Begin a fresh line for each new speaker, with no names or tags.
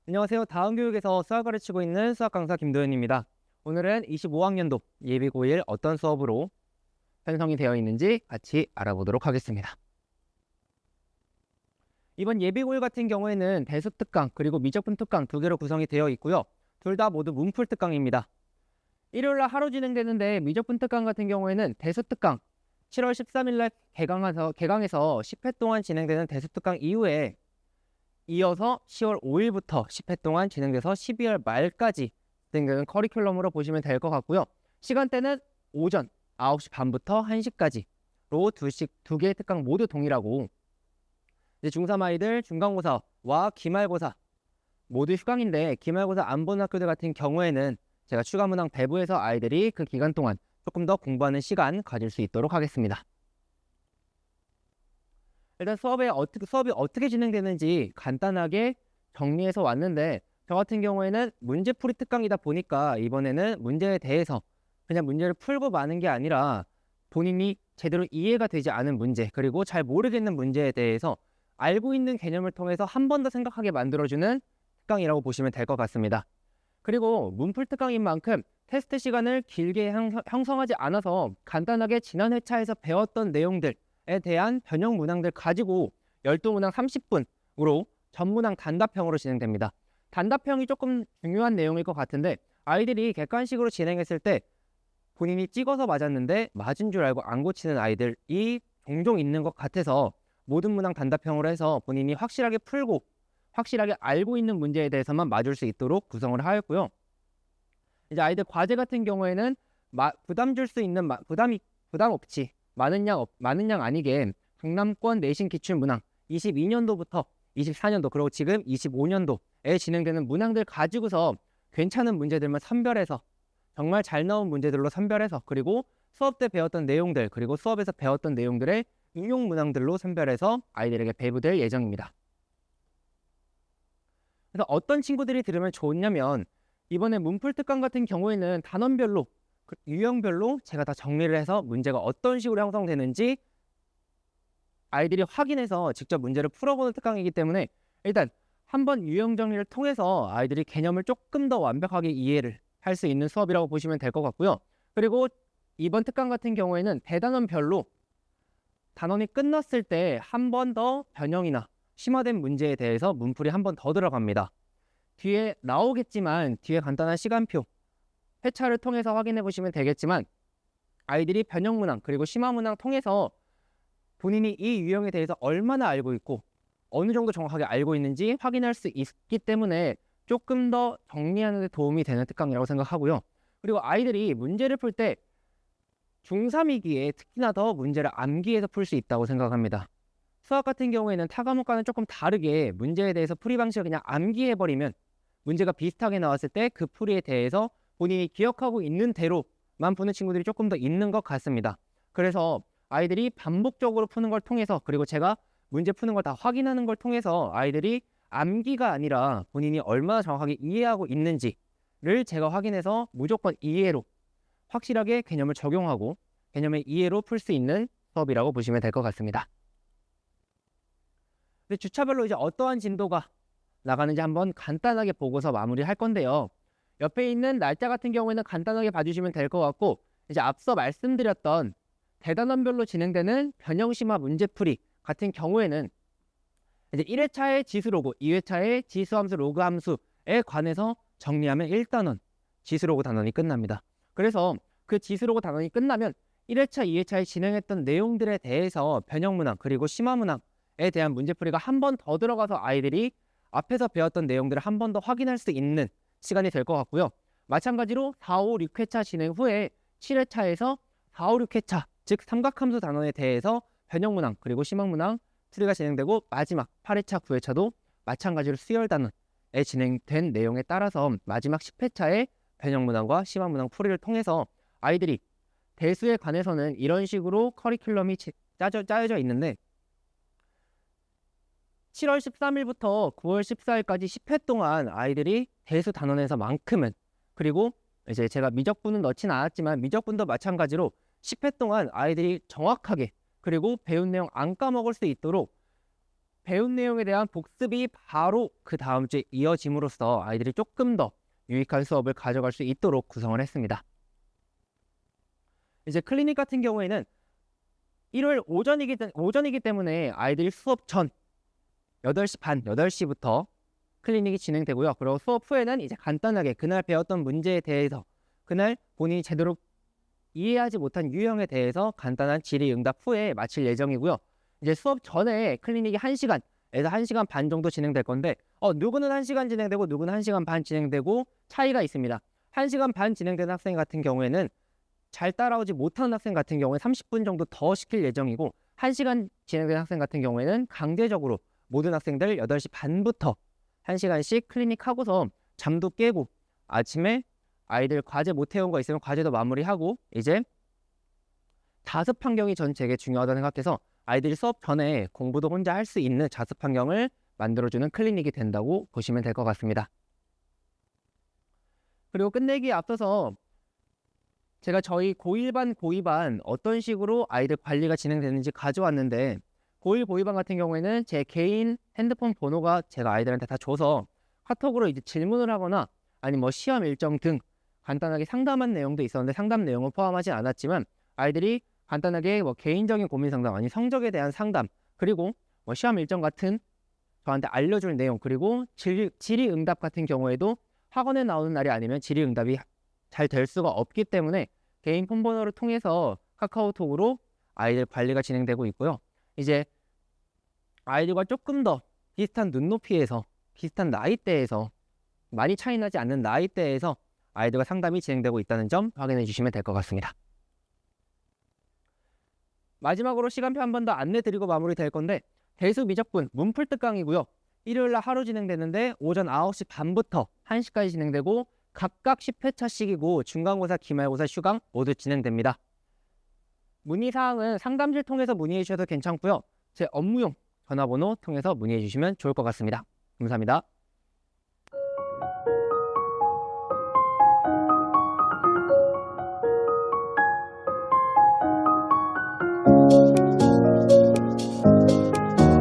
안녕하세요. 다음교육에서 수학 가르치고 있는 수학 강사 김도현입니다. 오늘은 25학년도 예비 고1 어떤 수업으로 편성이 되어 있는지 같이 알아보도록 하겠습니다. 이번 예비 고1 같은 경우에는 대수 특강 그리고 미적분 특강 두 개로 구성이 되어 있고요. 둘 다 모두 문풀 특강입니다. 일요일날 하루 진행되는데 미적분 특강 같은 경우에는 대수 특강 7월 13일날 개강해서 10회 동안 진행되는 대수 특강 이후에 이어서 10월 5일부터 10회 동안 진행돼서 12월 말까지 진행되는 커리큘럼으로 보시면 될 것 같고요. 시간대는 오전 9시 반부터 1시까지로 두 개의 특강 모두 동일하고, 이제 중3 아이들 중간고사와 기말고사 모두 휴강인데, 기말고사 안 보는 학교들 같은 경우에는 제가 추가 문항 배부해서 아이들이 그 기간 동안 조금 더 공부하는 시간 가질 수 있도록 하겠습니다. 일단 수업이 어떻게 진행되는지 간단하게 정리해서 왔는데, 저 같은 경우에는 문제풀이 특강이다 보니까 이번에는 문제에 대해서 그냥 문제를 풀고 마는 게 아니라 본인이 제대로 이해가 되지 않은 문제, 그리고 잘 모르겠는 문제에 대해서 알고 있는 개념을 통해서 한 번 더 생각하게 만들어주는 특강이라고 보시면 될 것 같습니다. 그리고 문풀 특강인 만큼 테스트 시간을 길게 형성하지 않아서 간단하게 지난 회차에서 배웠던 내용들에 대한 변형 문항들 가지고 12문항 30분으로 전문항 단답형으로 진행됩니다. 단답형이 조금 중요한 내용일 것 같은데, 아이들이 객관식으로 진행했을 때 본인이 찍어서 맞았는데 맞은 줄 알고 안 고치는 아이들이 종종 있는 것 같아서 모든 문항 단답형으로 해서 본인이 확실하게 풀고 확실하게 알고 있는 문제에 대해서만 맞을 수 있도록 구성을 하였고요. 이제 아이들 과제 같은 경우에는 부담 줄 수 있는 부담 없이 많은 양 아니게 강남권 내신 기출 문항 22년도부터 24년도 그리고 지금 25년도에 진행되는 문항들 가지고서 괜찮은 문제들만 선별해서, 정말 잘 나온 문제들로 선별해서, 그리고 수업 때 배웠던 내용들, 그리고 수업에서 배웠던 내용들의 응용 문항들로 선별해서 아이들에게 배부될 예정입니다. 그래서 어떤 친구들이 들으면 좋냐면, 이번에 문풀 특강 같은 경우에는 단원별로, 유형별로 제가 다 정리를 해서 문제가 어떤 식으로 형성되는지 아이들이 확인해서 직접 문제를 풀어보는 특강이기 때문에, 일단 한번 유형 정리를 통해서 아이들이 개념을 조금 더 완벽하게 이해를 할 수 있는 수업이라고 보시면 될 것 같고요. 그리고 이번 특강 같은 경우에는 대단원별로 단원이 끝났을 때 한 번 더 변형이나 심화된 문제에 대해서 문풀이 한 번 더 들어갑니다. 뒤에 나오겠지만, 뒤에 간단한 시간표 회차를 통해서 확인해 보시면 되겠지만, 아이들이 변형 문항 그리고 심화 문항 통해서 본인이 이 유형에 대해서 얼마나 알고 있고 어느 정도 정확하게 알고 있는지 확인할 수 있기 때문에 조금 더 정리하는 데 도움이 되는 특강이라고 생각하고요. 그리고 아이들이 문제를 풀 때 중3이기에 특히나 더 문제를 암기해서 풀 수 있다고 생각합니다. 수학 같은 경우에는 타 과목과는 조금 다르게 문제에 대해서 풀이 방식을 그냥 암기해버리면 문제가 비슷하게 나왔을 때 그 풀이에 대해서 본인이 기억하고 있는 대로만 푸는 친구들이 조금 더 있는 것 같습니다. 그래서 아이들이 반복적으로 푸는 걸 통해서, 그리고 제가 문제 푸는 걸 다 확인하는 걸 통해서 아이들이 암기가 아니라 본인이 얼마나 정확하게 이해하고 있는지를 제가 확인해서 무조건 이해로 확실하게 개념을 적용하고 개념의 이해로 풀 수 있는 수업이라고 보시면 될 것 같습니다. 근데 주차별로 이제 어떠한 진도가 나가는지 한번 간단하게 보고서 마무리할 건데요. 옆에 있는 날짜 같은 경우에는 간단하게 봐주시면 될 것 같고, 이제 앞서 말씀드렸던 대단원별로 진행되는 변형심화 문제풀이 같은 경우에는 이제 1회차의 지수로그, 2회차의 지수함수 로그 함수에 관해서 정리하면 1단원 지수로그 단원이 끝납니다. 그래서 그 지수로그 단원이 끝나면 1회차, 2회차에 진행했던 내용들에 대해서 변형문항 그리고 심화문항에 대한 문제풀이가 한 번 더 들어가서 아이들이 앞에서 배웠던 내용들을 한 번 더 확인할 수 있는 시간이 될 것 같고요. 마찬가지로 4, 5, 6회차 진행 후에 7회차에서 4, 5, 6회차, 즉 삼각함수 단원에 대해서 변형문항 그리고 심화문항 풀이가 진행되고, 마지막 8회차, 9회차도 마찬가지로 수열 단원에 진행된 내용에 따라서 마지막 10회차에 변형문항과 심화문항 풀이를 통해서 아이들이 대수에 관해서는 이런 식으로 커리큘럼이 짜여져 있는데, 7월 13일부터 9월 14일까지 10회 동안 아이들이 대수 단원에서만큼은, 그리고 이제 제가 미적분은 넣진 않았지만 미적분도 마찬가지로 10회 동안 아이들이 정확하게, 그리고 배운 내용 안 까먹을 수 있도록 배운 내용에 대한 복습이 바로 그 다음 주에 이어짐으로써 아이들이 조금 더 유익한 수업을 가져갈 수 있도록 구성을 했습니다. 이제 클리닉 같은 경우에는 일요일 오전이기 때문에 아이들이 수업 전 8시 반, 8시부터 클리닉이 진행되고요. 그리고 수업 후에는 이제 간단하게 그날 배웠던 문제에 대해서 그날 본인이 제대로 이해하지 못한 유형에 대해서 간단한 질의응답 후에 마칠 예정이고요. 이제 수업 전에 클리닉이 1시간에서 1시간 반 정도 진행될 건데 누구는 1시간 진행되고 누구는 1시간 반 진행되고 차이가 있습니다. 1시간 반 진행되는 학생 같은 경우에는 잘 따라오지 못하는 학생 같은 경우에 30분 정도 더 시킬 예정이고 1시간 진행되는 학생 같은 경우에는 강제적으로 모든 학생들 8시 반부터 1시간씩 클리닉 하고서 잠도 깨고 아침에 아이들 과제 못 해온 거 있으면 과제도 마무리하고 이제 자습 환경이 전 되게 중요하다고 생각해서 아이들이 수업 전에 공부도 혼자 할 수 있는 자습 환경을 만들어주는 클리닉이 된다고 보시면 될 것 같습니다. 그리고 끝내기에 앞서서 제가 저희 고1반, 고2반 어떤 식으로 아이들 관리가 진행되는지 가져왔는데 고1, 고2반 같은 경우에는 제 개인 핸드폰 번호가 제가 아이들한테 다 줘서 카톡으로 이제 질문을 하거나 아니면 뭐 시험 일정 등 간단하게 상담한 내용도 있었는데 상담 내용은 포함하지 않았지만 아이들이 간단하게 뭐 개인적인 고민 상담 아니 성적에 대한 상담 그리고 뭐 시험 일정 같은 저한테 알려줄 내용 그리고 질의응답 같은 경우에도 학원에 나오는 날이 아니면 질의응답이 잘 될 수가 없기 때문에 개인 폰번호를 통해서 카카오톡으로 아이들 관리가 진행되고 있고요. 이제 아이들과 조금 더 비슷한 눈높이에서 비슷한 나이대에서 많이 차이 나지 않는 나이대에서 아이들과 상담이 진행되고 있다는 점 확인해 주시면 될 것 같습니다. 마지막으로 시간표 한 번 더 안내 드리고 마무리 될 건데 대수 미적분 문풀 특강이고요. 일요일날 하루 진행되는데 오전 9시 반부터 1시까지 진행되고 각각 10회차씩이고 중간고사, 기말고사, 휴강 모두 진행됩니다. 문의사항은 상담실 통해서 문의해 주셔도 괜찮고요. 제 업무용 전화번호 통해서 문의해 주시면 좋을 것 같습니다. 감사합니다.